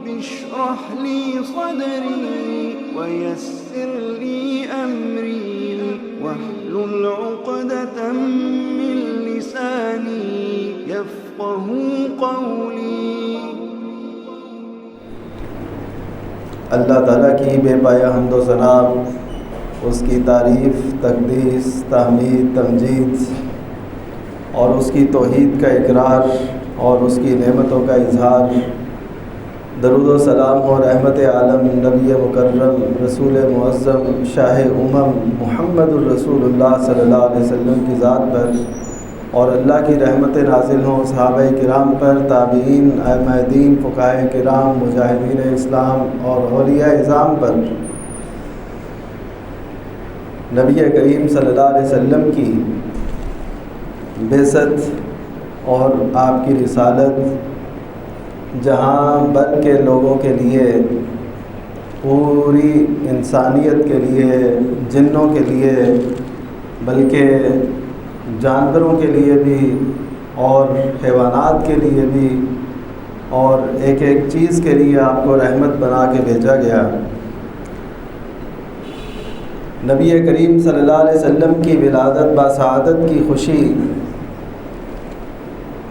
رب اشرح لي صدري ويسر لي أمري واحلل عقدة من لساني يفقهوا قولي۔ اللہ تعالیٰ کی بے پایہ حمد و ثنا، اس کی تعریف، تقدیس، تحمید، تمجید اور اس کی توحید کا اقرار اور اس کی نعمتوں کا اظہار۔ درود و سلام اور رحمت عالم نبی مکرم، رسول معظم، شاہ محمد الرسول اللہ صلی اللہ علیہ وسلم کی ذات پر اور اللہ کی رحمت نازل ہوں صحابہ کرام پر، تابعین، ائمہ دین، فقہاء کرام، مجاہدین اسلام اور اولیاء اعظام پر۔ نبی کریم صلی اللہ علیہ وسلم کی بعثت اور آپ کی رسالت جہاں بھر کے لوگوں کے لیے، پوری انسانیت کے لیے، جنوں کے لیے، بلکہ جانوروں کے لیے بھی اور حیوانات کے لیے بھی، اور ایک ایک چیز کے لیے آپ کو رحمت بنا کے بھیجا گیا۔ نبی کریم صلی اللہ علیہ وسلم کی ولادت بسعادت کی خوشی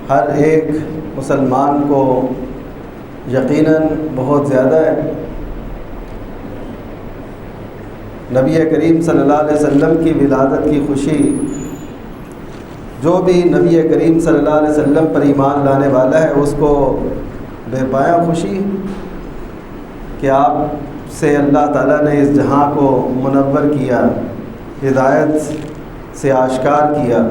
ہر ایک مسلمان کو یقیناً بہت زیادہ ہے۔ نبی کریم صلی اللہ علیہ وسلم کی ولادت کی خوشی، جو بھی نبی کریم صلی اللہ علیہ وسلم پر ایمان لانے والا ہے اس کو بے پایہ خوشی کہ آپ سے اللہ تعالیٰ نے اس جہاں کو منور کیا، ہدایت سے آشکار کیا،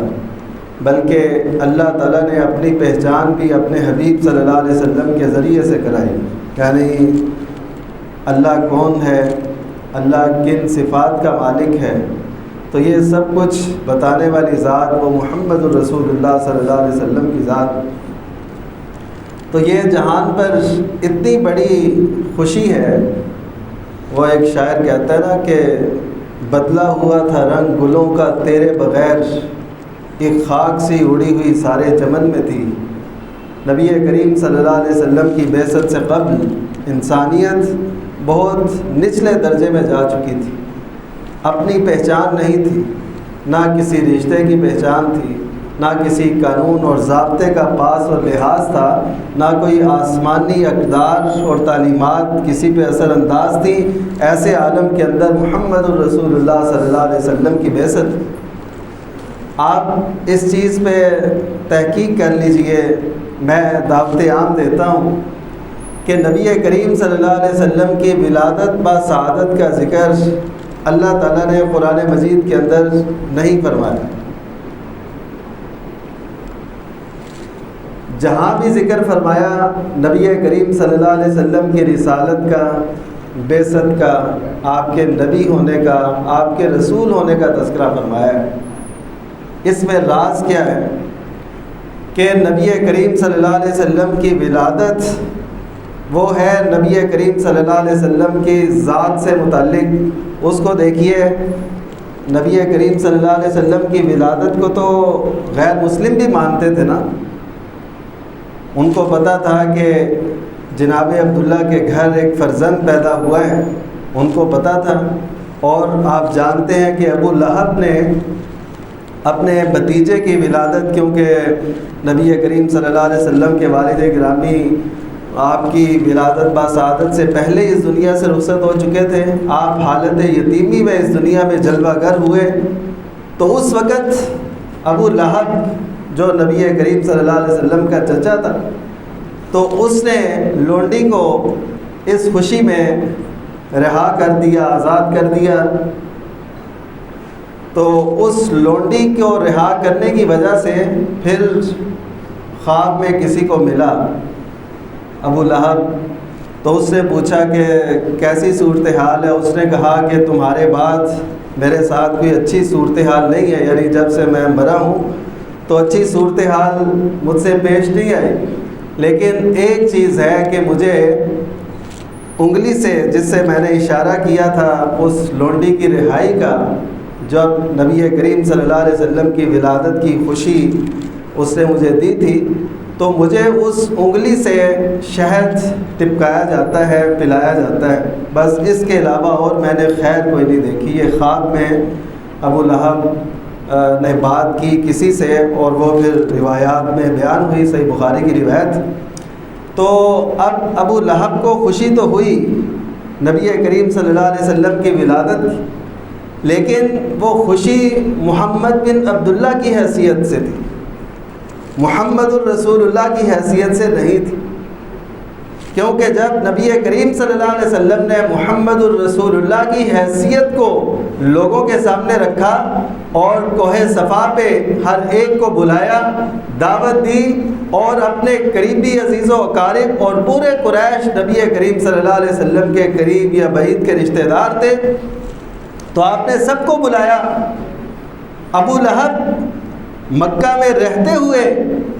بلکہ اللہ تعالیٰ نے اپنی پہچان بھی اپنے حبیب صلی اللہ علیہ وسلم کے ذریعے سے کرائی۔ یعنی اللہ کون ہے، اللہ کن صفات کا مالک ہے، تو یہ سب کچھ بتانے والی ذات وہ محمد الرسول اللہ صلی اللہ علیہ وسلم کی ذات۔ تو یہ جہان پر اتنی بڑی خوشی ہے، وہ ایک شاعر کہتا ہے نا کہ بدلا ہوا تھا رنگ گلوں کا تیرے بغیر، ایک خاک سی اڑی ہوئی سارے چمن میں تھی۔ نبی کریم صلی اللہ علیہ وسلم کی بعثت سے قبل انسانیت بہت نچلے درجے میں جا چکی تھی، اپنی پہچان نہیں تھی، نہ کسی رشتے کی پہچان تھی، نہ کسی قانون اور ضابطے کا پاس اور لحاظ تھا، نہ کوئی آسمانی اقدار اور تعلیمات کسی پہ اثر انداز تھی۔ ایسے عالم کے اندر محمد الرسول اللہ صلی اللہ علیہ وسلم کی بعثت۔ آپ اس چیز پہ تحقیق کر لیجئے، میں دعوت عام دیتا ہوں کہ نبی کریم صلی اللہ علیہ وسلم کی ولادت بسعادت کا ذکر اللہ تعالیٰ نے قرآن مجید کے اندر نہیں فرمایا۔ جہاں بھی ذکر فرمایا نبی کریم صلی اللہ علیہ وسلم کی رسالت کا، بعثت کا، آپ کے نبی ہونے کا، آپ کے رسول ہونے کا تذکرہ فرمایا ہے۔ اس میں راز کیا ہے کہ نبی کریم صلی اللہ علیہ وسلم کی ولادت وہ ہے نبی کریم صلی اللہ علیہ وسلم کی ذات سے متعلق۔ اس کو دیکھیے، نبی کریم صلی اللہ علیہ وسلم کی ولادت کو تو غیر مسلم بھی مانتے تھے نا، ان کو پتہ تھا کہ جناب عبداللہ کے گھر ایک فرزند پیدا ہوا ہے، ان کو پتہ تھا۔ اور آپ جانتے ہیں کہ ابو لہب نے اپنے بھتیجے کی ولادت، کیونکہ نبی کریم صلی اللہ علیہ وسلم کے والد گرامی آپ کی ولادت بسعادت سے پہلے اس دنیا سے رخصت ہو چکے تھے، آپ حالت یتیمی میں اس دنیا میں جلوہ گر ہوئے، تو اس وقت ابو لہب جو نبی کریم صلی اللہ علیہ وسلم کا چچا تھا، تو اس نے لونڈی کو اس خوشی میں رہا کر دیا، آزاد کر دیا۔ تو اس لونڈی کو رہا کرنے کی وجہ سے پھر خواب میں کسی کو ملا ابو لہب، تو اس نے پوچھا کہ کیسی صورتحال ہے؟ اس نے کہا کہ تمہارے بعد میرے ساتھ کوئی اچھی صورتحال نہیں ہے، یعنی جب سے میں مرا ہوں تو اچھی صورتحال مجھ سے پیش نہیں آئی، لیکن ایک چیز ہے کہ مجھے انگلی سے جس سے میں نے اشارہ کیا تھا اس لونڈی کی رہائی کا، جب نبی کریم صلی اللہ علیہ وسلم کی ولادت کی خوشی اس نے مجھے دی تھی، تو مجھے اس انگلی سے شہد ٹپکایا جاتا ہے، پلایا جاتا ہے، بس اس کے علاوہ اور میں نے خیر کوئی نہیں دیکھی۔ یہ خواب میں ابو لہب نے بات کی کسی سے، اور وہ پھر روایات میں بیان ہوئی، صحیح بخاری کی روایت۔ تو اب ابو لہب کو خوشی تو ہوئی نبی کریم صلی اللہ علیہ وسلم کی ولادت کی، لیکن وہ خوشی محمد بن عبداللہ کی حیثیت سے تھی، محمد الرسول اللہ کی حیثیت سے نہیں تھی، کیونکہ جب نبی کریم صلی اللہ علیہ وسلم نے محمد الرسول اللہ کی حیثیت کو لوگوں کے سامنے رکھا اور کوہ صفا پہ ہر ایک کو بلایا، دعوت دی، اور اپنے قریبی عزیز و اقارب اور پورے قریش نبی کریم صلی اللہ علیہ وسلم کے قریب یا بعید کے رشتہ دار تھے، تو آپ نے سب کو بلایا۔ ابو لہب مکہ میں رہتے ہوئے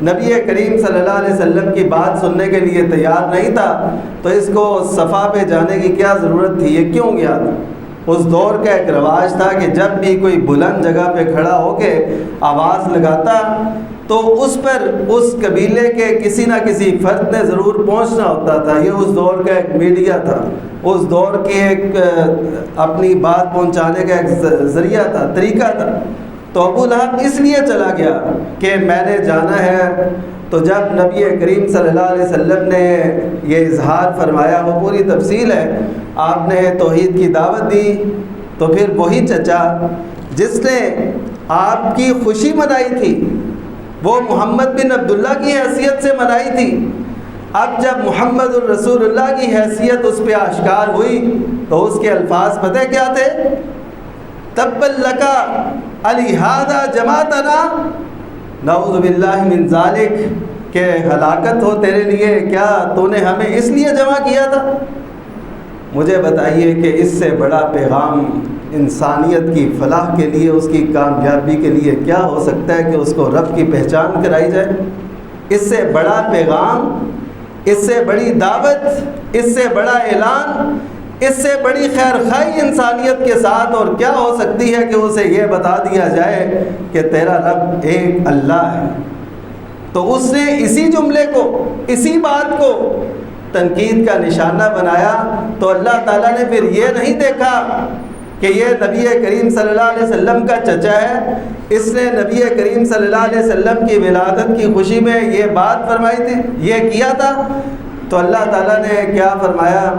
نبی کریم صلی اللہ علیہ وسلم کی بات سننے کے لیے تیار نہیں تھا، تو اس کو صفا پہ جانے کی کیا ضرورت تھی، یہ کیوں گیا تھا؟ اس دور کا ایک رواج تھا کہ جب بھی کوئی بلند جگہ پہ کھڑا ہو کے آواز لگاتا تو اس پر اس قبیلے کے کسی نہ کسی فرد نے ضرور پہنچنا ہوتا تھا۔ یہ اس دور کا ایک میڈیا تھا، اس دور کی ایک اپنی بات پہنچانے کا ایک ذریعہ تھا، طریقہ تھا۔ تو ابو لہب اس لیے چلا گیا کہ میں نے جانا ہے۔ تو جب نبی کریم صلی اللہ علیہ وسلم نے یہ اظہار فرمایا، وہ پوری تفصیل ہے، آپ نے توحید کی دعوت دی، تو پھر وہی چچا جس نے آپ کی خوشی منائی تھی، وہ محمد بن عبداللہ کی حیثیت سے منائی تھی، اب جب محمد الرسول اللہ کی حیثیت اس پہ آشکار ہوئی تو اس کے الفاظ پتہ کیا تھے؟ تبا لکا الہذا جماعتنا، نعوذ باللہ من ذالک، کہ ہلاکت ہو تیرے لیے، کیا تو نے ہمیں اس لیے جمع کیا تھا؟ مجھے بتائیے کہ اس سے بڑا پیغام انسانیت کی فلاح کے لیے، اس کی کامیابی کے لیے کیا ہو سکتا ہے کہ اس کو رب کی پہچان کرائی جائے؟ اس سے بڑا پیغام، اس سے بڑی دعوت، اس سے بڑا اعلان، اس سے بڑی خیر خواہی انسانیت کے ساتھ اور کیا ہو سکتی ہے کہ اسے یہ بتا دیا جائے کہ تیرا رب ایک اللہ ہے۔ تو اس نے اسی جملے کو، اسی بات کو تنقید کا نشانہ بنایا۔ تو اللہ تعالیٰ نے پھر یہ نہیں دیکھا کہ یہ نبی کریم صلی اللہ علیہ وسلم کا چچا ہے، اس نے نبی کریم صلی اللہ علیہ وسلم کی ولادت کی خوشی میں یہ بات فرمائی تھی، یہ کیا تھا، تو اللہ تعالیٰ نے کیا فرمایا؟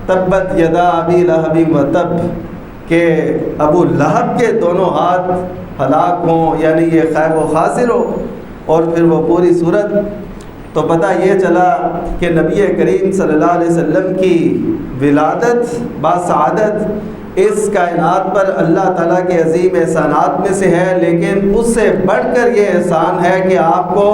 تبت یدا ابی لہب و تب، کہ ابو لہب کے دونوں ہاتھ ہلاک ہوں، یعنی یہ خیب و خاسر ہو۔ اور پھر وہ پوری صورت، تو پتہ یہ چلا کہ نبی کریم صلی اللہ علیہ وسلم کی ولادت باسعادت اس کائنات پر اللہ تعالیٰ کے عظیم احسانات میں سے ہے، لیکن اس سے بڑھ کر یہ احسان ہے کہ آپ کو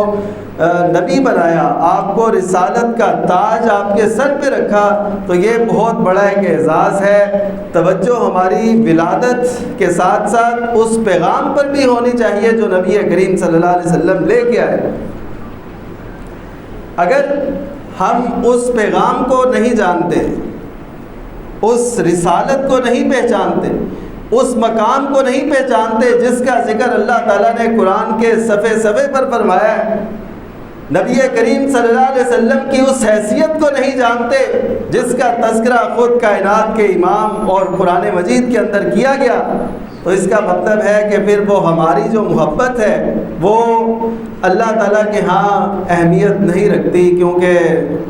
نبی بنایا، آپ کو رسالت کا تاج آپ کے سر پہ رکھا، تو یہ بہت بڑا ایک اعزاز ہے۔ توجہ ہماری ولادت کے ساتھ ساتھ اس پیغام پر بھی ہونی چاہیے جو نبی کریم صلی اللہ علیہ وسلم لے کے آئے۔ اگر ہم اس پیغام کو نہیں جانتے، اس رسالت کو نہیں پہچانتے، اس مقام کو نہیں پہچانتے جس کا ذکر اللہ تعالیٰ نے قرآن کے صفحے صفحے پر فرمایا ہے، نبی کریم صلی اللہ علیہ وسلم کی اس حیثیت کو نہیں جانتے جس کا تذکرہ خود کائنات کے امام اور قرآن مجید کے اندر کیا گیا، تو اس کا مطلب ہے کہ پھر وہ ہماری جو محبت ہے وہ اللہ تعالیٰ کے ہاں اہمیت نہیں رکھتی، کیونکہ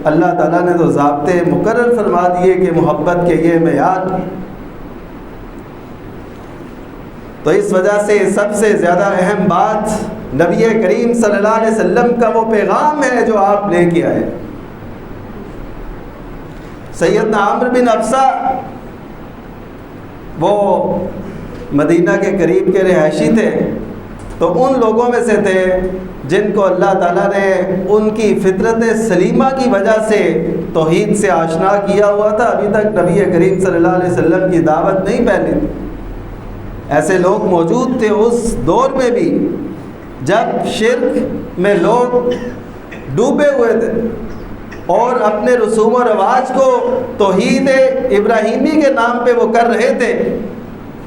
اللہ تعالیٰ نے تو ضابطے مقرر فرما دیے کہ محبت کے یہ معیار۔ تو اس وجہ سے سب سے زیادہ اہم بات نبی کریم صلی اللہ علیہ وسلم کا وہ پیغام ہے جو آپ لے کے آئے۔ سیدنا عمرو بن افسہ وہ مدینہ کے قریب کے رہائشی تھے، تو ان لوگوں میں سے تھے جن کو اللہ تعالیٰ نے ان کی فطرت سلیمہ کی وجہ سے توحید سے آشنا کیا ہوا تھا، ابھی تک نبی کریم صلی اللہ علیہ وسلم کی دعوت نہیں پھیلی تھی۔ ایسے لوگ موجود تھے اس دور میں بھی جب شرک میں لوگ ڈوبے ہوئے تھے اور اپنے رسوم و رواج کو توحید ابراہیمی کے نام پہ وہ کر رہے تھے،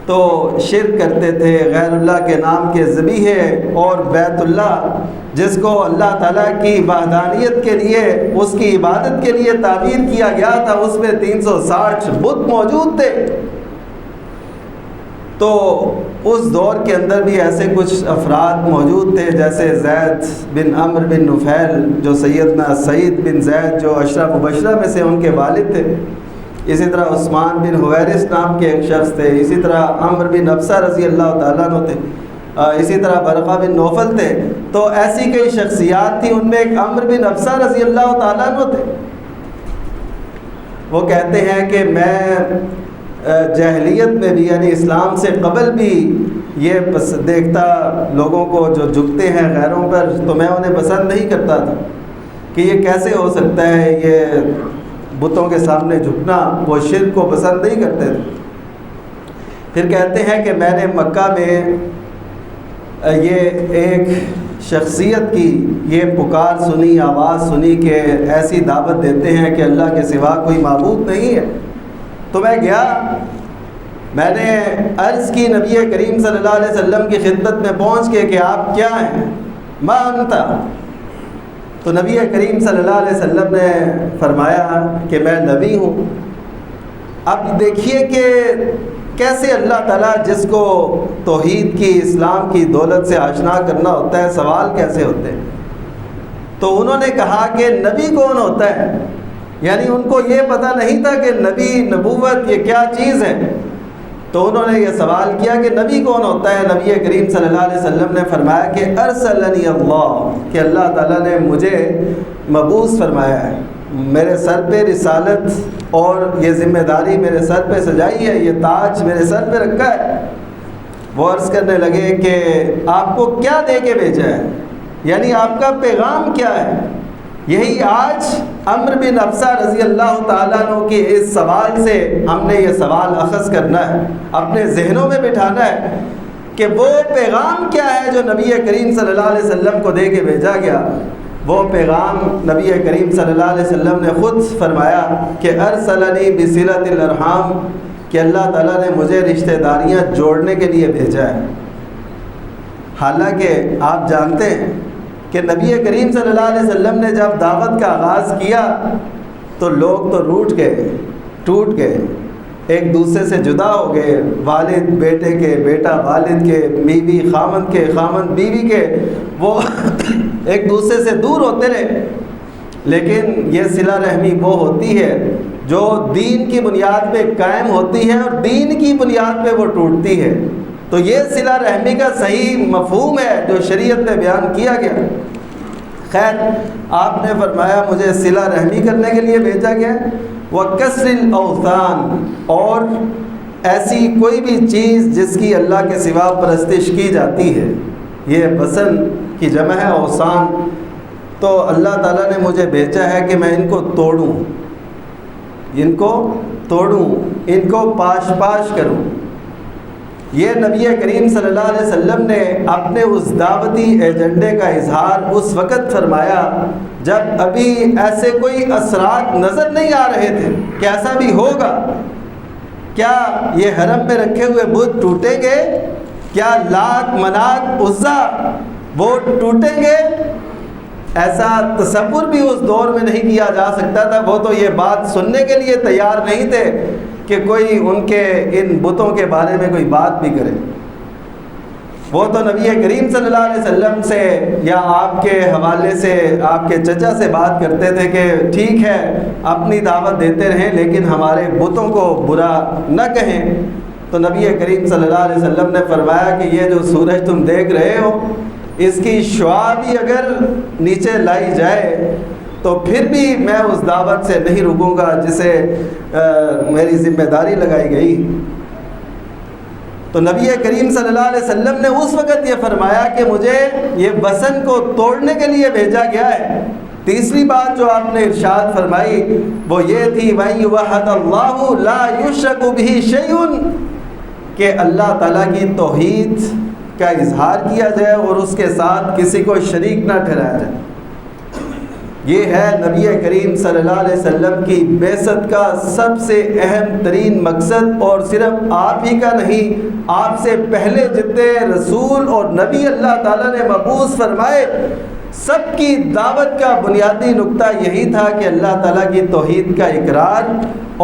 تو شرک کرتے تھے، غیر اللہ کے نام کے ذبیحے، اور بیت اللہ جس کو اللہ تعالیٰ کی وحدانیت کے لیے، اس کی عبادت کے لیے تعمیر کیا گیا تھا، اس میں 360 بت موجود تھے۔ تو اس دور کے اندر بھی ایسے کچھ افراد موجود تھے، جیسے زید بن عمرو بن نفیل، جو سیدنا سعید بن زید جو اشرف مبشرہ میں سے ان کے والد تھے، اسی طرح عثمان بن حویرث نام کے ایک شخص تھے، اسی طرح عمرو بن ابسہ رضی اللہ تعالیٰ عنہ تھے، اسی طرح برقہ بن نوفل تھے۔ تو ایسی کئی شخصیات تھیں، ان میں ایک عمرو بن ابسہ رضی اللہ تعالیٰ عنہ تھے۔ وہ کہتے ہیں کہ میں جاہلیت میں بھی، یعنی اسلام سے قبل بھی، یہ دیکھتا لوگوں کو جو جھکتے ہیں غیروں پر، تو میں انہیں پسند نہیں کرتا تھا کہ یہ کیسے ہو سکتا ہے، یہ بتوں کے سامنے جھکنا، وہ شرک کو پسند نہیں کرتے تھے۔ پھر کہتے ہیں کہ میں نے مکہ میں یہ ایک شخصیت کی یہ پکار سنی، آواز سنی کہ ایسی دعوت دیتے ہیں کہ اللہ کے سوا کوئی معبود نہیں ہے۔ تو میں گیا، میں نے عرض کی نبی کریم صلی اللہ علیہ وسلم کی خدمت میں پہنچ کے کہ آپ کیا ہیں؟ ما انت؟ تو نبی کریم صلی اللہ علیہ وسلم نے فرمایا کہ میں نبی ہوں۔ اب دیکھیے کہ کیسے اللہ تعالیٰ جس کو توحید کی، اسلام کی دولت سے آشنا کرنا ہوتا ہے، سوال کیسے ہوتے ہیں۔ تو انہوں نے کہا کہ نبی کون ہوتا ہے، یعنی ان کو یہ پتہ نہیں تھا کہ نبی، نبوت یہ کیا چیز ہے۔ تو انہوں نے یہ سوال کیا کہ نبی کون ہوتا ہے۔ نبی کریم صلی اللہ علیہ وسلم نے فرمایا کہ ارسلنی اللہ، کہ اللہ تعالیٰ نے مجھے مبعوث فرمایا ہے، میرے سر پہ رسالت اور یہ ذمہ داری میرے سر پہ سجائی ہے، یہ تاج میرے سر پہ رکھا ہے۔ وہ عرض کرنے لگے کہ آپ کو کیا دے کے بھیجا ہے، یعنی آپ کا پیغام کیا ہے۔ یہی آج عمرو بن ابسہ رضی اللہ تعالیٰ عنہ کے اس سوال سے ہم نے یہ سوال اخذ کرنا ہے، اپنے ذہنوں میں بٹھانا ہے کہ وہ پیغام کیا ہے جو نبی کریم صلی اللہ علیہ وسلم کو دے کے بھیجا گیا۔ وہ پیغام نبی کریم صلی اللہ علیہ وسلم نے خود فرمایا کہ ارسلنی بصلۃ الارحام، کہ اللہ تعالیٰ نے مجھے رشتہ داریاں جوڑنے کے لیے بھیجا ہے۔ حالانکہ آپ جانتے ہیں کہ نبی کریم صلی اللہ علیہ وسلم نے جب دعوت کا آغاز کیا تو لوگ تو روٹ گئے، ٹوٹ گئے، ایک دوسرے سے جدا ہو گئے، والد بیٹے کے، بیٹا والد کے، بیوی خامند کے، خامند بیوی کے، وہ ایک دوسرے سے دور ہوتے رہے۔ لیکن یہ صلہ رحمی وہ ہوتی ہے جو دین کی بنیاد پہ قائم ہوتی ہے اور دین کی بنیاد پہ وہ ٹوٹتی ہے۔ تو یہ صلہ رحمی کا صحیح مفہوم ہے جو شریعت میں بیان کیا گیا۔ خیر، آپ نے فرمایا مجھے صلہ رحمی کرنے کے لیے بھیجا گیا، وَكَسْرِ الْأَوْثَانِ، اور ایسی کوئی بھی چیز جس کی اللہ کے سوا پرستش کی جاتی ہے، یہ وثن کی جمع ہے اوثان۔ تو اللہ تعالیٰ نے مجھے بھیجا ہے کہ میں ان کو توڑوں، ان کو توڑوں، ان کو پاش پاش کروں۔ یہ نبی کریم صلی اللہ علیہ وسلم نے اپنے اس دعوتی ایجنڈے کا اظہار اس وقت فرمایا جب ابھی ایسے کوئی اثرات نظر نہیں آ رہے تھے کہ ایسا بھی ہوگا۔ کیا یہ حرم میں رکھے ہوئے بت ٹوٹیں گے؟ کیا لات، منات، عزا وہ ٹوٹیں گے؟ ایسا تصور بھی اس دور میں نہیں کیا جا سکتا تھا۔ وہ تو یہ بات سننے کے لیے تیار نہیں تھے کہ کوئی ان کے ان بتوں کے بارے میں کوئی بات بھی کرے۔ وہ تو نبی کریم صلی اللہ علیہ وسلم سے یا آپ کے حوالے سے، آپ کے چچا سے بات کرتے تھے کہ ٹھیک ہے اپنی دعوت دیتے رہیں لیکن ہمارے بتوں کو برا نہ کہیں۔ تو نبی کریم صلی اللہ علیہ وسلم نے فرمایا کہ یہ جو سورج تم دیکھ رہے ہو، اس کی شعاع بھی اگر نیچے لائی جائے تو پھر بھی میں اس دعوت سے نہیں رکوں گا جسے میری ذمہ داری لگائی گئی۔ تو نبی کریم صلی اللہ علیہ وسلم نے اس وقت یہ فرمایا کہ مجھے یہ وثن کو توڑنے کے لیے بھیجا گیا ہے۔ تیسری بات جو آپ نے ارشاد فرمائی وہ یہ تھی وَإِن يُوَحَّدَ اللَّهُ لَا يُشْرَكُ بِهِ شَيْءٌ، کہ اللہ تعالیٰ کی توحید کا اظہار کیا جائے اور اس کے ساتھ کسی کو شریک نہ ٹھہرایا جائے۔ یہ ہے نبی کریم صلی اللہ علیہ وسلم کی بعثت کا سب سے اہم ترین مقصد، اور صرف آپ ہی کا نہیں، آپ سے پہلے جتنے رسول اور نبی اللہ تعالیٰ نے مبعوث فرمائے سب کی دعوت کا بنیادی نقطہ یہی تھا کہ اللہ تعالیٰ کی توحید کا اقرار،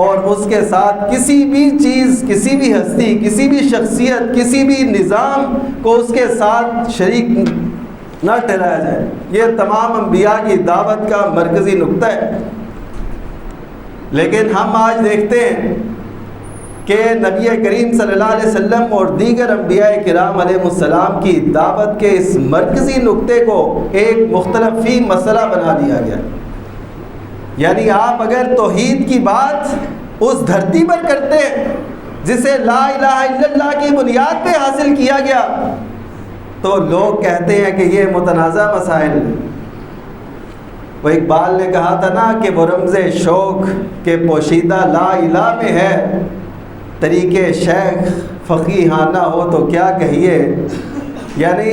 اور اس کے ساتھ کسی بھی چیز، کسی بھی ہستی، کسی بھی شخصیت، کسی بھی نظام کو اس کے ساتھ شریک نہ ٹھہرایا جائے۔ یہ تمام انبیاء کی دعوت کا مرکزی نقطہ ہے۔ لیکن ہم آج دیکھتے ہیں کہ نبی کریم صلی اللہ علیہ وسلم اور دیگر انبیاء کرام علیہ السلام کی دعوت کے اس مرکزی نقطے کو ایک مختلف فی مسئلہ بنا دیا گیا۔ یعنی آپ اگر توحید کی بات اس دھرتی پر کرتے ہیں جسے لا الہ الا اللہ کی بنیاد پہ حاصل کیا گیا، تو لوگ کہتے ہیں کہ یہ متنازع مسائل۔ وہ اقبال نے کہا تھا نا کہ وہ رمز شوق کے پوشیدہ لا الہ میں ہے، طریقے شیخ فقیہانہ ہو تو کیا کہیے۔ یعنی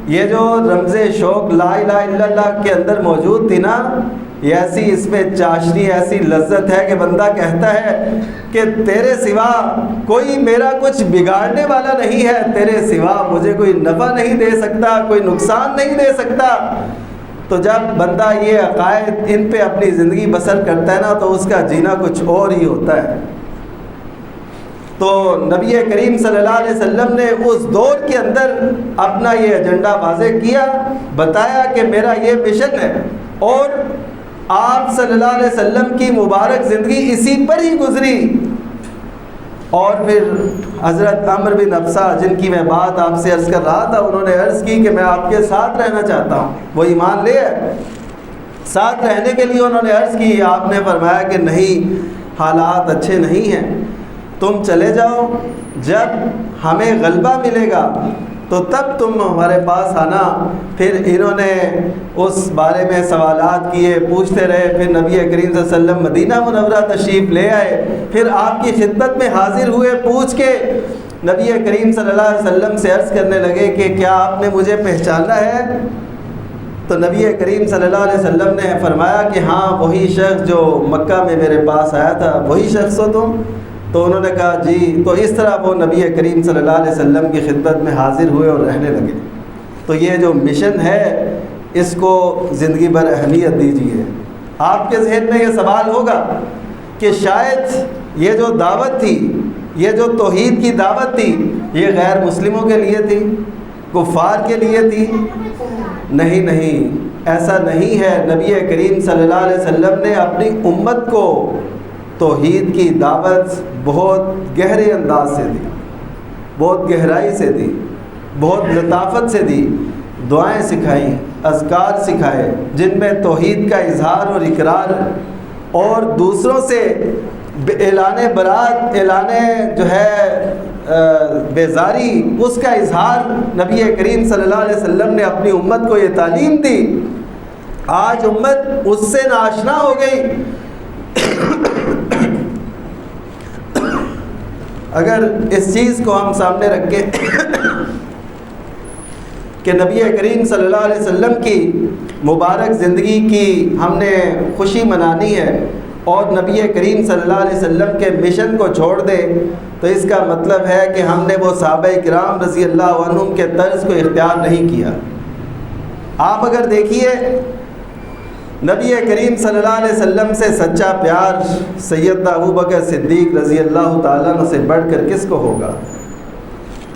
یہ جو رمز شوق لا الہ الا اللہ کے اندر موجود تھی نا، یہ ایسی اس میں چاشنی، ایسی لذت ہے کہ بندہ کہتا ہے کہ تیرے سوا کوئی میرا کچھ بگاڑنے والا نہیں ہے، تیرے سوا مجھے کوئی نفع نہیں دے سکتا، کوئی نقصان نہیں دے سکتا۔ تو جب بندہ یہ عقائد ان پہ اپنی زندگی بسر کرتا ہے نا تو اس کا جینا کچھ اور ہی ہوتا ہے۔ تو نبی کریم صلی اللہ علیہ وسلم نے اس دور کے اندر اپنا یہ ایجنڈا واضح کیا، بتایا کہ میرا یہ مشن ہے، اور آپ صلی اللہ علیہ وسلم کی مبارک زندگی اسی پر ہی گزری۔ اور پھر حضرت عمرو بن ابسہ، جن کی میں بات آپ سے عرض کر رہا تھا، انہوں نے عرض کی کہ میں آپ کے ساتھ رہنا چاہتا ہوں۔ وہ ایمان لے آئے۔ ساتھ رہنے کے لیے انہوں نے عرض کی، آپ نے فرمایا کہ نہیں، حالات اچھے نہیں ہیں، تم چلے جاؤ، جب ہمیں غلبہ ملے گا تو تب تم ہمارے پاس آنا۔ پھر انہوں نے اس بارے میں سوالات کیے، پوچھتے رہے۔ پھر نبی کریم صلی اللہ علیہ وسلم مدینہ منورہ تشریف لے آئے، پھر آپ کی خدمت میں حاضر ہوئے۔ پوچھ کے نبی کریم صلی اللہ علیہ وسلم سے عرض کرنے لگے کہ کیا آپ نے مجھے پہچانا ہے؟ تو نبی کریم صلی اللہ علیہ وسلم نے فرمایا کہ ہاں، وہی شخص جو مکہ میں میرے پاس آیا تھا، وہی شخص ہو تم؟ تو انہوں نے کہا جی۔ تو اس طرح وہ نبی کریم صلی اللہ علیہ وسلم کی خدمت میں حاضر ہوئے اور رہنے لگے۔ تو یہ جو مشن ہے اس کو زندگی بھر اہمیت دیجیے۔ آپ کے ذہن میں یہ سوال ہوگا کہ شاید یہ جو دعوت تھی، یہ جو توحید کی دعوت تھی، یہ غیر مسلموں کے لیے تھی، کفار کے لیے تھی؟ نہیں، ایسا نہیں ہے۔ نبی کریم صلی اللہ علیہ وسلم نے اپنی امت کو توحید کی دعوت بہت گہرے انداز سے دی، بہت گہرائی سے دی، بہت لطافت سے دی۔ دعائیں سکھائیں، اذکار سکھائے جن میں توحید کا اظہار اور اقرار، اور دوسروں سے اعلان برات، اعلان جو ہے بیزاری، اس کا اظہار نبی کریم صلی اللہ علیہ وسلم نے اپنی امت کو یہ تعلیم دی۔ آج امت اس سے ناآشنا ہو گئی۔ اگر اس چیز کو ہم سامنے رکھیں کہ نبی کریم صلی اللہ علیہ وسلم کی مبارک زندگی کی ہم نے خوشی منانی ہے اور نبی کریم صلی اللہ علیہ وسلم کے مشن کو چھوڑ دیں، تو اس کا مطلب ہے کہ ہم نے وہ صحابہ کرام رضی اللہ عنہم کے طرز کو اختیار نہیں کیا۔ آپ اگر دیکھیے نبی کریم صلی اللہ علیہ وسلم سے سچا پیار سیدنا ابوبکر صدیق رضی اللہ تعالیٰ عنہ سے بڑھ کر کس کو ہوگا؟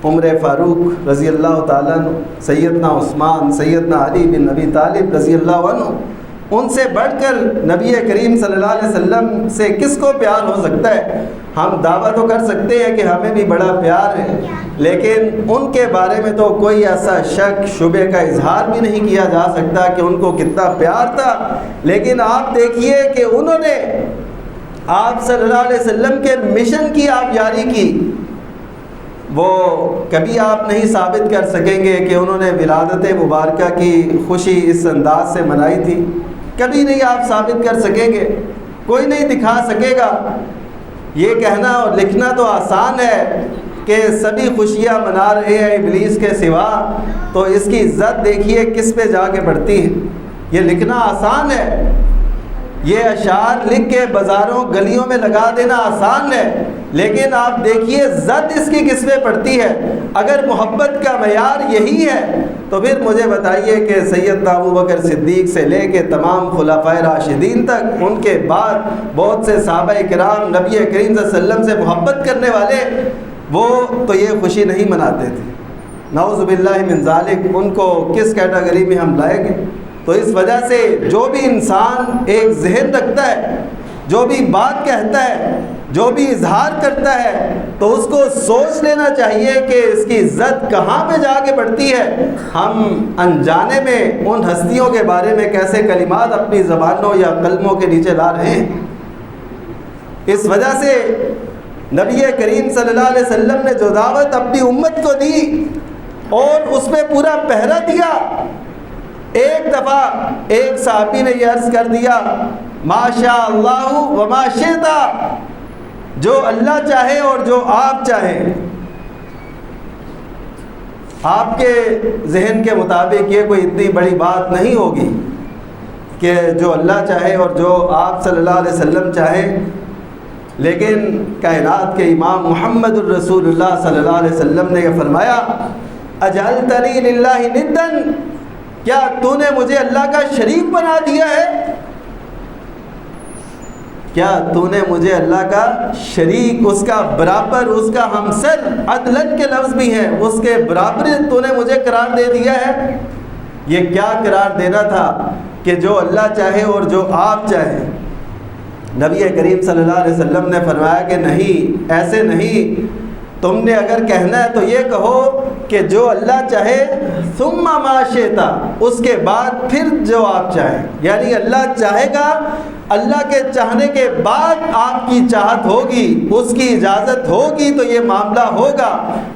عمر فاروق رضی اللہ تعالیٰ عنہ، سیدنا عثمان، سیدنا علی بن ابی طالب رضی اللہ عنہ، ان سے بڑھ کر نبی کریم صلی اللہ علیہ وسلم سے کس کو پیار ہو سکتا ہے؟ ہم دعویٰ تو کر سکتے ہیں کہ ہمیں بھی بڑا پیار ہے، لیکن ان کے بارے میں تو کوئی ایسا شک شبہ کا اظہار بھی نہیں کیا جا سکتا کہ ان کو کتنا پیار تھا۔ لیکن آپ دیکھیے کہ انہوں نے آپ صلی اللہ علیہ وسلم کے مشن کی آپ یاری کی، وہ کبھی آپ نہیں ثابت کر سکیں گے کہ انہوں نے ولادت مبارکہ کی خوشی اس انداز سے منائی تھی، کبھی نہیں آپ ثابت کر سکیں گے، کوئی نہیں دکھا سکے گا۔ یہ کہنا اور لکھنا تو آسان ہے کہ سبھی خوشیاں منا رہے ہیں ابلیس کے سوا، تو اس کی عزت دیکھیے کس پہ جا کے پڑتی ہے۔ یہ لکھنا آسان ہے، یہ اشعار لکھ کے بازاروں گلیوں میں لگا دینا آسان ہے، لیکن آپ دیکھیے زد اس کی کس میں پڑتی ہے۔ اگر محبت کا معیار یہی ہے تو پھر مجھے بتائیے کہ سیدنا ابوبکر صدیق سے لے کے تمام خلفائے راشدین تک، ان کے بعد بہت سے صحابہ کرام نبی کریم صلی اللہ علیہ وسلم سے محبت کرنے والے، وہ تو یہ خوشی نہیں مناتے تھے۔ نعوذ باللہ من ذالک، ان کو کس کیٹیگری میں ہم لائیں گے؟ تو اس وجہ سے جو بھی انسان ایک ذہن رکھتا ہے، جو بھی بات کہتا ہے، جو بھی اظہار کرتا ہے، تو اس کو سوچ لینا چاہیے کہ اس کی زد کہاں پہ جا کے پڑتی ہے۔ ہم انجانے میں ان ہستیوں کے بارے میں کیسے کلمات اپنی زبانوں یا قلموں کے نیچے لا رہے ہیں۔ اس وجہ سے نبی کریم صلی اللہ علیہ وسلم نے جو دعوت اپنی امت کو دی اور اس میں پورا پہرا دیا، ایک دفعہ ایک صحابی نے یہ عرض کر دیا، ما شاء اللہ وما شئت، جو اللہ چاہے اور جو آپ چاہیں۔ آپ کے ذہن کے مطابق یہ کوئی اتنی بڑی بات نہیں ہوگی کہ جو اللہ چاہے اور جو آپ صلی اللہ علیہ وسلم چاہیں، لیکن کائنات کے امام محمد الرسول اللہ صلی اللہ علیہ وسلم نے یہ فرمایا، اجعلتنی للہ ندن، کیا تو نے مجھے اللہ کا شریک بنا دیا ہے؟ کیا تو نے مجھے اللہ کا شریک، اس کا برابر، اس کا ہمسر، عدلن کے لفظ بھی ہیں، اس کے برابر تو نے مجھے قرار دے دیا ہے؟ یہ کیا قرار دینا تھا کہ جو اللہ چاہے اور جو آپ چاہیں۔ نبی کریم صلی اللہ علیہ وسلم نے فرمایا کہ نہیں، ایسے نہیں، تم نے اگر کہنا ہے تو یہ کہو کہ جو اللہ چاہے ثم ما شئت، اس کے بعد پھر جو آپ چاہیں، یعنی اللہ چاہے گا، اللہ کے چاہنے کے بعد آپ کی چاہت ہوگی، اس کی اجازت ہوگی تو یہ معاملہ ہوگا،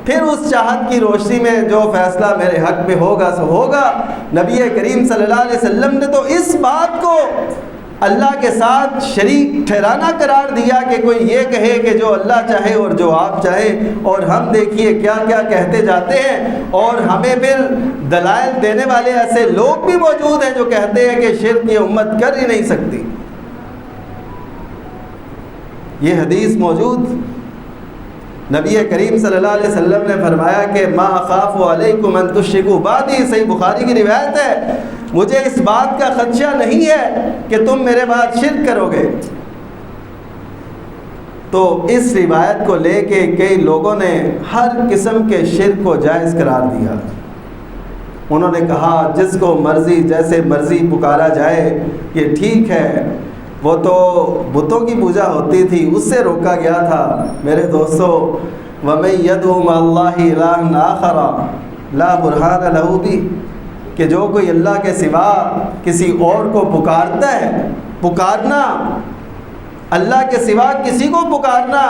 پھر اس چاہت کی روشنی میں جو فیصلہ میرے حق میں ہوگا سو ہوگا۔ نبی کریم صلی اللہ علیہ وسلم نے تو اس بات کو اللہ کے ساتھ شریک ٹھہرانا قرار دیا کہ کوئی یہ کہے کہ جو اللہ چاہے اور جو آپ چاہیں، اور ہم دیکھیے کیا کیا کہتے جاتے ہیں، اور ہمیں پھر دلائل دینے والے ایسے لوگ بھی موجود ہیں جو کہتے ہیں کہ شرک یہ امت کر ہی نہیں سکتی۔ یہ حدیث موجود، نبی کریم صلی اللہ علیہ وسلم نے فرمایا کہ ما اخاف علیکم ان تشرکوا بعدی، صحیح بخاری کی روایت ہے، مجھے اس بات کا خدشہ نہیں ہے کہ تم میرے بعد شرک کرو گے۔ تو اس روایت کو لے کے کئی لوگوں نے ہر قسم کے شرک کو جائز قرار دیا۔ انہوں نے کہا جس کو مرضی جیسے مرضی پکارا جائے یہ ٹھیک ہے، وہ تو بتوں کی پوجا ہوتی تھی، اس سے روکا گیا تھا۔ میرے دوستو، وَمَن يَدْعُ مَعَ اللَّهِ إِلَٰهًا آخَرَ لَا بُرْهَانَ لَهُ بِهِ، کہ جو کوئی اللہ کے سوا کسی اور کو پکارتا ہے، پکارنا اللہ کے سوا کسی کو پکارنا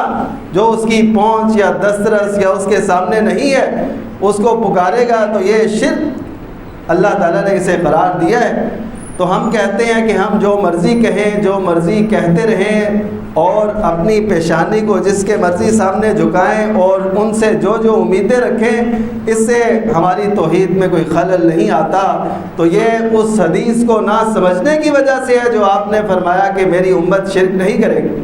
جو اس کی پہنچ یا دسترس یا اس کے سامنے نہیں ہے، اس کو پکارے گا تو یہ شرک اللہ تعالیٰ نے اسے قرار دیا ہے۔ تو ہم کہتے ہیں کہ ہم جو مرضی کہیں، جو مرضی کہتے رہیں، اور اپنی پیشانی کو جس کے مرضی سامنے جھکائیں اور ان سے جو جو امیدیں رکھیں، اس سے ہماری توحید میں کوئی خلل نہیں آتا۔ تو یہ اس حدیث کو نہ سمجھنے کی وجہ سے ہے جو آپ نے فرمایا کہ میری امت شرک نہیں کرے گی۔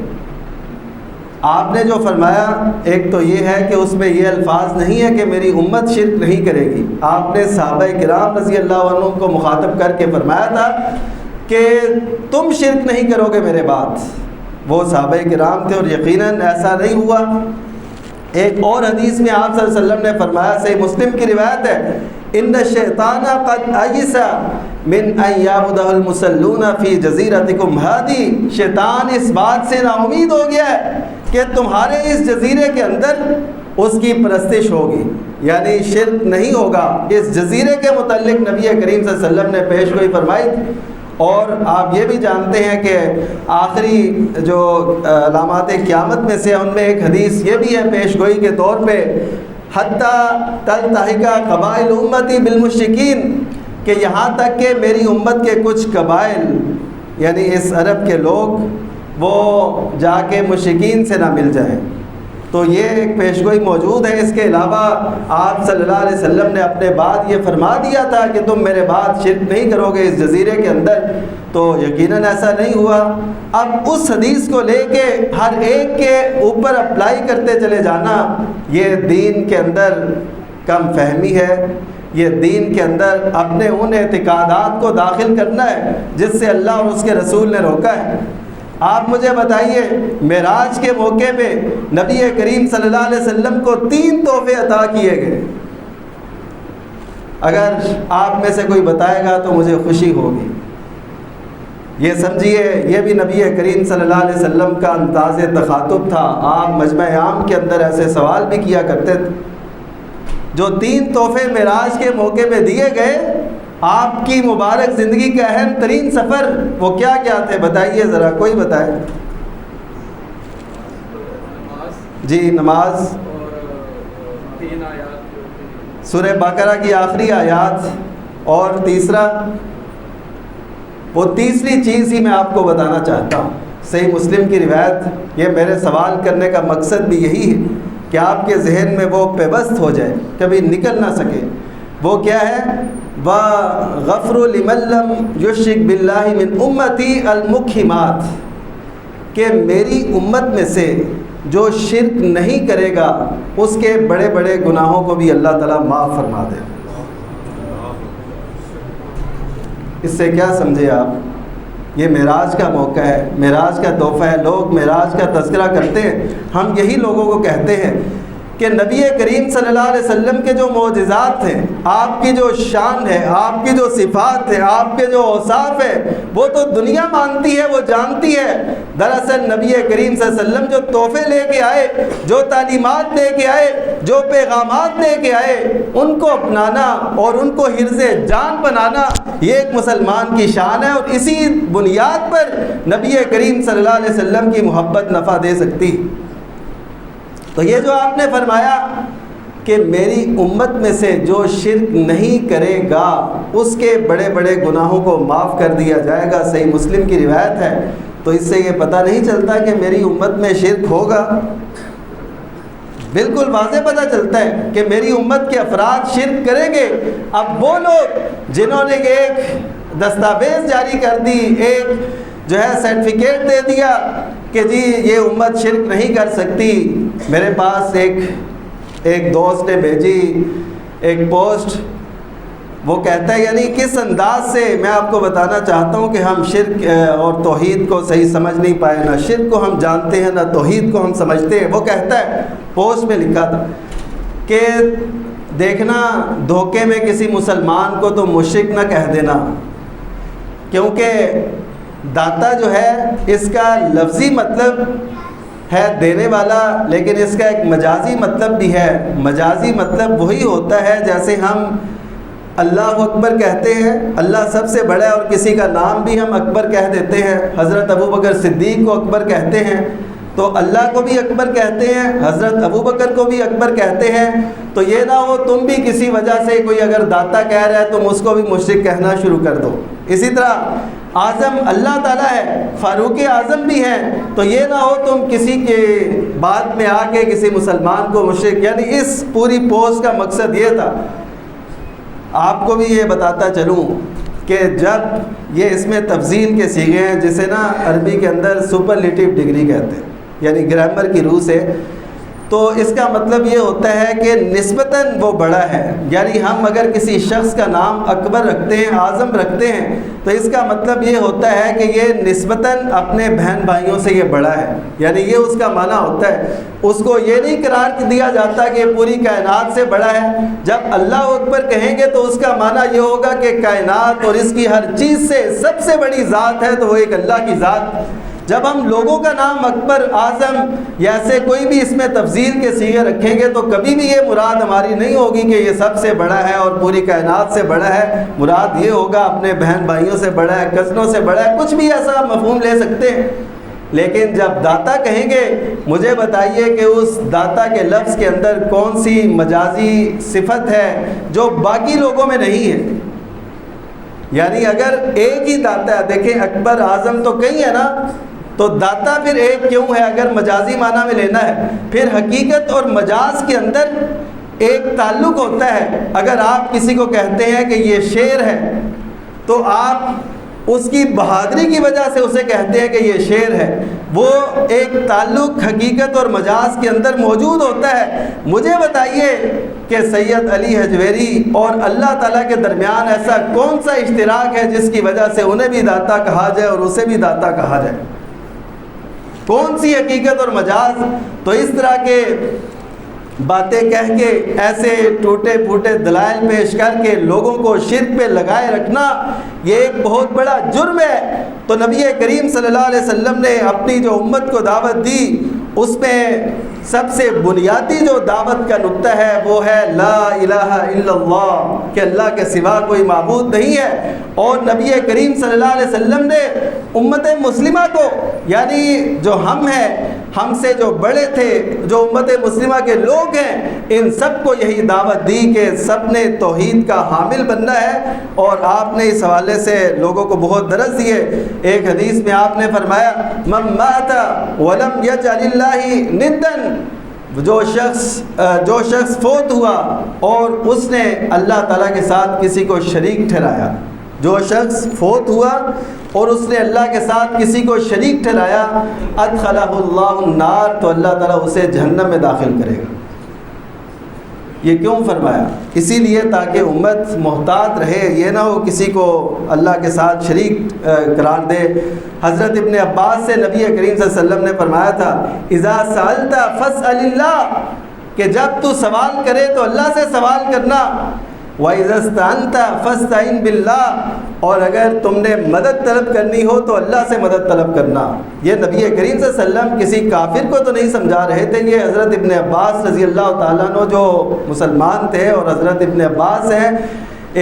آپ نے جو فرمایا ایک تو یہ ہے کہ اس میں یہ الفاظ نہیں ہے کہ میری امت شرک نہیں کرے گی، آپ نے صحابہ کرام رضی اللہ عنہ کو مخاطب کر کے فرمایا تھا کہ تم شرک نہیں کرو گے میرے بعد۔ وہ صحابہ کرام تھے اور یقیناً ایسا نہیں ہوا۔ ایک اور حدیث میں آپ صلی اللہ علیہ وسلم نے فرمایا، صحیح مسلم کی روایت ہے، ان الشیطان قد ایس من ان یعبدہ المصلون فی جزیرتکم ہادی، شیطان اس بات سے نا امید ہو گیا ہے کہ تمہارے اس جزیرے کے اندر اس کی پرستش ہوگی، یعنی شرک نہیں ہوگا۔ اس جزیرے کے متعلق نبی کریم صلی اللہ علیہ وسلم نے پیش گوئی فرمائی تھی۔ اور آپ یہ بھی جانتے ہیں کہ آخری جو علامات قیامت میں سے ان میں ایک حدیث یہ بھی ہے پیش گوئی کے طور پہ، حتیٰ تلتحق قبائل امتی بالمشرکین، کہ یہاں تک کہ میری امت کے کچھ قبائل یعنی اس عرب کے لوگ وہ جا کے مشرکین سے نہ مل جائیں۔ تو یہ ایک پیشگوئی موجود ہے۔ اس کے علاوہ آپ صلی اللہ علیہ وسلم نے اپنے بعد یہ فرما دیا تھا کہ تم میرے بعد شرک نہیں کرو گے اس جزیرے کے اندر، تو یقیناً ایسا نہیں ہوا۔ اب اس حدیث کو لے کے ہر ایک کے اوپر اپلائی کرتے چلے جانا، یہ دین کے اندر کم فہمی ہے، یہ دین کے اندر اپنے ان اعتقادات کو داخل کرنا ہے جس سے اللہ اور اس کے رسول نے روکا ہے۔ آپ مجھے بتائیے، معراج کے موقع پہ نبی کریم صلی اللہ علیہ وسلم کو 3 تحفے عطا کیے گئے۔ اگر آپ میں سے کوئی بتائے گا تو مجھے خوشی ہوگی۔ یہ سمجھیے یہ بھی نبی کریم صلی اللہ علیہ وسلم کا انداز تخاطب تھا۔ آپ مجمع عام کے اندر ایسے سوال بھی کیا کرتے تھے۔ جو 3 تحفے معراج کے موقع پہ دیے گئے، آپ کی مبارک زندگی کا اہم ترین سفر وہ کیا کیا تھے؟ بتائیے ذرا، کوئی بتائے۔ جی، نماز اور 3 آیات سورہ بقرہ کی آخری آیات، اور تیسرا، وہ تیسری چیز ہی میں آپ کو بتانا چاہتا ہوں۔ صحیح مسلم کی روایت، یہ میرے سوال کرنے کا مقصد بھی یہی ہے کہ آپ کے ذہن میں وہ پیوست ہو جائے، کبھی نکل نہ سکے۔ وہ کیا ہے؟ وَغَفْرُ لِمَن لَّمْ يُشْرِكْ بِاللَّهِ مِنْ أُمَّتِي الْمُقِّمَاتِ، کہ میری امت میں سے جو شرک نہیں کرے گا اس کے بڑے بڑے گناہوں کو بھی اللہ تعالیٰ معاف فرما دے۔ اس سے کیا سمجھے آپ؟ یہ معراج کا موقع ہے، معراج کا تحفہ ہے۔ لوگ معراج کا تذکرہ کرتے ہیں، ہم یہی لوگوں کو کہتے ہیں کہ نبی کریم صلی اللہ علیہ وسلم کے جو معجزات ہیں، آپ کی جو شان ہے، آپ کی جو صفات ہے، آپ کے جو اوصاف ہے، وہ تو دنیا مانتی ہے، وہ جانتی ہے۔ دراصل نبی کریم صلی اللہ علیہ وسلم جو تحفے لے کے آئے، جو تعلیمات لے کے آئے، جو پیغامات لے کے آئے، ان کو اپنانا اور ان کو حرز جان بنانا، یہ ایک مسلمان کی شان ہے، اور اسی بنیاد پر نبی کریم صلی اللہ علیہ وسلم کی محبت نفع دے سکتی۔ تو یہ جو آپ نے فرمایا کہ میری امت میں سے جو شرک نہیں کرے گا اس کے بڑے بڑے گناہوں کو معاف کر دیا جائے گا، صحیح مسلم کی روایت ہے، تو اس سے یہ پتہ نہیں چلتا کہ میری امت میں شرک ہوگا؟ بالکل واضح پتہ چلتا ہے کہ میری امت کے افراد شرک کریں گے۔ اب وہ لوگ جنہوں نے ایک دستاویز جاری کر دی، ایک جو ہے سرٹیفکیٹ دے دیا کہ جی یہ امت شرک نہیں کر سکتی، میرے پاس ایک دوست نے بھیجی ایک پوسٹ، وہ کہتا ہے، یعنی کس انداز سے میں آپ کو بتانا چاہتا ہوں کہ ہم شرک اور توحید کو صحیح سمجھ نہیں پائے، نہ شرک کو ہم جانتے ہیں نہ توحید کو ہم سمجھتے ہیں۔ وہ کہتا ہے، پوسٹ میں لکھا تھا کہ دیکھنا، دھوکے میں کسی مسلمان کو تو مشرک نہ کہہ دینا، کیونکہ داتا جو ہے اس کا لفظی مطلب ہے دینے والا، لیکن اس کا ایک مجازی مطلب بھی ہے۔ مجازی مطلب وہی ہوتا ہے جیسے ہم اللہ اکبر کہتے ہیں، اللہ سب سے بڑا ہے، اور کسی کا نام بھی ہم اکبر کہہ دیتے ہیں، حضرت ابوبکر صدیق کو اکبر کہتے ہیں، تو اللہ کو بھی اکبر کہتے ہیں، حضرت ابوبکر کو بھی اکبر کہتے ہیں۔ تو یہ نہ ہو تم بھی کسی وجہ سے کوئی اگر داتا کہہ رہا ہے تم اس کو بھی مشرک کہنا شروع کر دو۔ اسی طرح اعظم اللہ تعالیٰ ہے، فاروق اعظم بھی ہیں، تو یہ نہ ہو تم کسی کے بعد میں آ کے کسی مسلمان کو مشرک، یعنی اس پوری پوسٹ کا مقصد یہ تھا۔ آپ کو بھی یہ بتاتا چلوں کہ جب یہ اس میں تفضیل کے صیغے ہیں، جسے نا عربی کے اندر سپرلیٹیو ڈگری کہتے ہیں، یعنی گرامر کی روح سے، تو اس کا مطلب یہ ہوتا ہے کہ نسبتاً وہ بڑا ہے۔ یعنی ہم اگر کسی شخص کا نام اکبر رکھتے ہیں، اعظم رکھتے ہیں، تو اس کا مطلب یہ ہوتا ہے کہ یہ نسبتاً اپنے بہن بھائیوں سے یہ بڑا ہے، یعنی یہ اس کا معنی ہوتا ہے۔ اس کو یہ نہیں قرار دیا جاتا کہ یہ پوری کائنات سے بڑا ہے۔ جب اللہ اکبر کہیں گے تو اس کا معنی یہ ہوگا کہ کائنات اور اس کی ہر چیز سے سب سے بڑی ذات ہے تو وہ ایک اللہ کی ذات۔ جب ہم لوگوں کا نام اکبر، اعظم یا ایسے کوئی بھی اس میں تفضیل کے صیغے رکھیں گے تو کبھی بھی یہ مراد ہماری نہیں ہوگی کہ یہ سب سے بڑا ہے اور پوری کائنات سے بڑا ہے۔ مراد یہ ہوگا اپنے بہن بھائیوں سے بڑا ہے، کزنوں سے بڑا ہے، کچھ بھی ایسا مفہوم لے سکتے ہیں۔ لیکن جب داتا کہیں گے، مجھے بتائیے کہ اس داتا کے لفظ کے اندر کون سی مجازی صفت ہے جو باقی لوگوں میں نہیں ہے؟ یعنی اگر ایک ہی داتا ہے، دیکھیں اکبر اعظم تو کئی ہے نا، تو داتا پھر ایک کیوں ہے اگر مجازی معنی میں لینا ہے؟ پھر حقیقت اور مجاز کے اندر ایک تعلق ہوتا ہے۔ اگر آپ کسی کو کہتے ہیں کہ یہ شیر ہے تو آپ اس کی بہادری کی وجہ سے اسے کہتے ہیں کہ یہ شیر ہے، وہ ایک تعلق حقیقت اور مجاز کے اندر موجود ہوتا ہے۔ مجھے بتائیے کہ سید علی حجویری اور اللہ تعالیٰ کے درمیان ایسا کون سا اشتراک ہے جس کی وجہ سے انہیں بھی داتا کہا جائے اور اسے بھی داتا کہا جائے؟ کون سی حقیقت اور مجاز؟ تو اس طرح کے باتیں کہہ کے ایسے ٹوٹے پھوٹے دلائل پیش کر کے لوگوں کو شرک پہ لگائے رکھنا یہ ایک بہت بڑا جرم ہے۔ تو نبی کریم صلی اللہ علیہ وسلم نے اپنی جو امت کو دعوت دی اس میں سب سے بنیادی جو دعوت کا نقطہ ہے وہ ہے لا الہ الا اللہ، کہ اللہ کے سوا کوئی معبود نہیں ہے۔ اور نبی کریم صلی اللہ علیہ وسلم نے امت مسلمہ کو، یعنی جو ہم ہیں، ہم سے جو بڑے تھے، جو امت مسلمہ کے لوگ ہیں، ان سب کو یہی دعوت دی کہ سب نے توحید کا حامل بننا ہے۔ اور آپ نے اس حوالے سے لوگوں کو بہت درس دیے۔ ایک حدیث میں آپ نے فرمایا من مات ولم یجعل اللہ ندًا، جو شخص فوت ہوا اور اس نے اللہ تعالیٰ کے ساتھ کسی کو شریک ٹھہرایا، جو شخص فوت ہوا اور اس نے اللہ کے ساتھ کسی کو شریک ٹھہرایا، ادخلہ اللہ النار، تو اللہ تعالیٰ اسے جہنم میں داخل کرے گا۔ یہ کیوں فرمایا؟ اسی لیے تاکہ امت محتاط رہے، یہ نہ ہو کسی کو اللہ کے ساتھ شریک قرار دے۔ حضرت ابن عباس سے نبی کریم صلی اللہ علیہ وسلم نے فرمایا تھا اذا سألت فاسأل اللہ، کہ جب تو سوال کرے تو اللہ سے سوال کرنا، وَإِذَا اسْتَعَنْتَ فَاسْتَعِنْ بِاللَّهِ، اور اگر تم نے مدد طلب کرنی ہو تو اللہ سے مدد طلب کرنا۔ یہ نبی کریم صلی اللہ علیہ وسلم کسی کافر کو تو نہیں سمجھا رہے تھے، یہ حضرت ابن عباس رضی اللہ تعالیٰ عنہ جو مسلمان تھے، اور حضرت ابن عباس ہیں،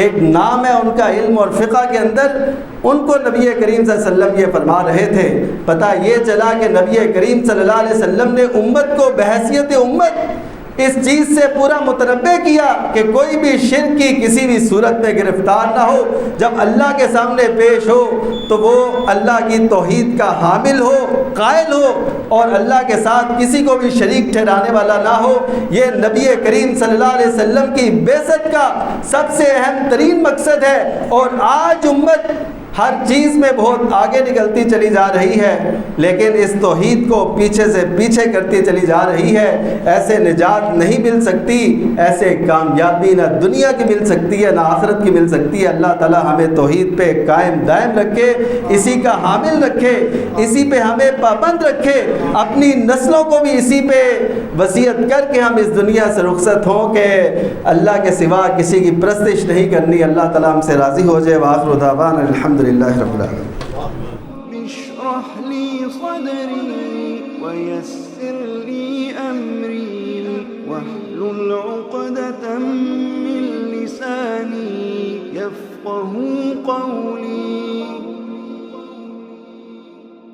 ایک نام ہے ان کا علم اور فقہ کے اندر، ان کو نبی کریم صلی اللہ علیہ وسلم یہ فرما رہے تھے۔ پتہ یہ چلا کہ نبی کریم صلی اللہ علیہ وسلم نے امت کو بحیثیت امت اس چیز سے پورا متنبع کیا کہ کوئی بھی شرک کی کسی بھی صورت میں گرفتار نہ ہو، جب اللہ کے سامنے پیش ہو تو وہ اللہ کی توحید کا حامل ہو، قائل ہو، اور اللہ کے ساتھ کسی کو بھی شریک ٹھہرانے والا نہ ہو۔ یہ نبی کریم صلی اللہ علیہ وسلم کی بعثت کا سب سے اہم ترین مقصد ہے۔ اور آج امت ہر چیز میں بہت آگے نکلتی چلی جا رہی ہے، لیکن اس توحید کو پیچھے سے پیچھے کرتی چلی جا رہی ہے۔ ایسے نجات نہیں مل سکتی، ایسے کامیابی نہ دنیا کی مل سکتی ہے نہ آخرت کی مل سکتی ہے۔ اللہ تعالی ہمیں توحید پہ قائم دائم رکھے، اسی کا حامل رکھے، اسی پہ ہمیں پابند رکھے، اپنی نسلوں کو بھی اسی پہ وصیت کر کے ہم اس دنیا سے رخصت ہوں کہ اللہ کے سوا کسی کی پرستش نہیں کرنی۔ اللہ تعالی ہم سے راضی ہو جائے۔ وآخر دعوانا الحمد للہ رب العالمین۔ اشرح لي صدري ويسر لي أمري واحلل عقدة من لساني يفقه قولي